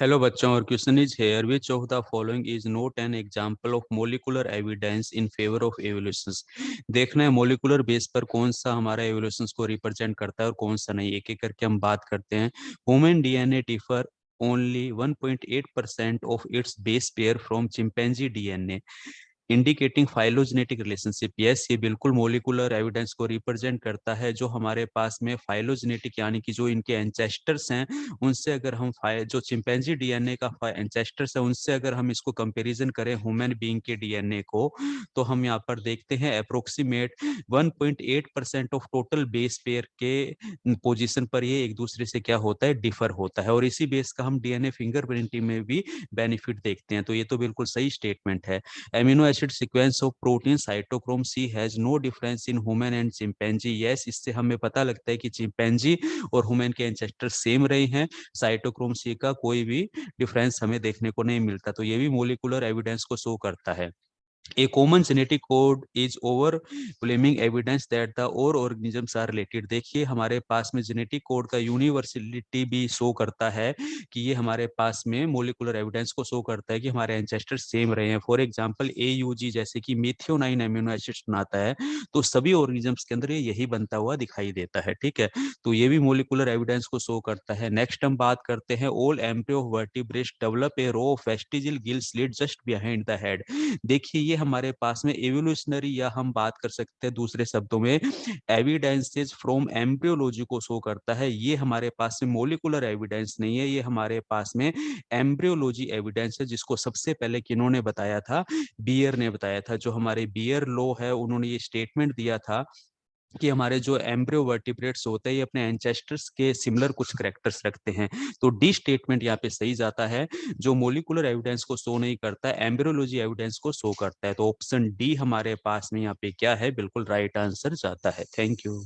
Hello बच्चों, और question is here which of the following is not an example of molecular evidence in favour of evolutions. देखना है molecular base पर कौन सा हमारा एवोल्यूशंस को रिप्रेजेंट करता है और कौन सा नहीं। एक एक करके हम बात करते हैं। Human DNA differ only 1.8% of its base pair from chimpanzee DNA indicating phylogenetic relationship. Yes, ये बिल्कुल मोलिकुलर एविडेंस को रिप्रेजेंट करता है। जो हमारे पास में फाइलोजेनेटिक यानी कि जो इनके एंसेस्टर्स हैं, उनसे अगर हम जो चिंपैंजी डीएनए का एंसेस्टर्स है उनसे अगर हम इसको कंपैरिजन करें ह्यूमन बीइंग के डीएनए को, तो हम यहाँ पर देखते हैं approximate 1.8% of total base pair के पोजीशन पर ये एक दूसरे से क्या होता है, डिफर होता है। और इसी बेस का हम डीएनए फिंगरप्रिंटिंग में भी बेनिफिट देखते हैं। तो ये तो बिल्कुल सही स्टेटमेंट है। Amino acid sequence of protein cytochrome C has no difference in human and chimpanzee. Yes, इससे हमें पता लगता है कि चिंपैंजी और ह्यूमन के एंसेस्टर सेम रहे हैं। साइटोक्रोम सी का कोई भी डिफरेंस हमें देखने को नहीं मिलता। तो ये भी मोलिकुलर एविडेंस को शो करता है। A common genetic code is overwhelming evidence that the all organisms are related। देखिए, हमारे पास में जेनेटिक कोड का यूनिवर्सलिटी भी शो करता है कि ये हमारे पास में मोलिकुलर एविडेंस को शो करता है कि हमारे एंसेस्टर सेम रहे हैं। फॉर एग्जांपल AUG जैसे कि मेथियोनाइन अमीनो एसिड्स बनाता है, तो सभी ऑर्गेनिजम्स के अंदर ये यही बनता हुआ दिखाई देता है। ठीक है, तो ये भी मोलिकुलर एविडेंस को शो करता है। नेक्स्ट हम बात करते हैं, all embryo of vertebrates develop a row of vestigial gill slit just behind the head. देखिए, ये हमारे पास में एवोल्यूशनरी, या हम बात कर सकते हैं दूसरे शब्दों में एविडेंसेस फ्रॉम एम्ब्रियोलॉजी को शो करता है। ये हमारे पास में मोलिकुलर एविडेंस नहीं है, ये हमारे पास में एम्ब्रियोलॉजी एविडेंस है, जिसको सबसे पहले किन्होंने बताया था, बियर ने बताया था। जो हमारे बियर लॉ है, उन्होंने ये स्टेटमेंट दिया था कि हमारे जो एम्ब्रियो वर्टिब्रेट्स होते हैं ये अपने एंसेस्टर्स के सिमिलर कुछ करेक्टर्स रखते हैं। तो डी स्टेटमेंट यहाँ पे सही जाता है। जो मोलिकुलर एविडेंस को शो नहीं करता, एम्ब्रियोलॉजी एविडेंस को शो करता है। तो ऑप्शन डी हमारे पास में यहाँ पे क्या है, बिल्कुल राइट आंसर जाता है। Thank you.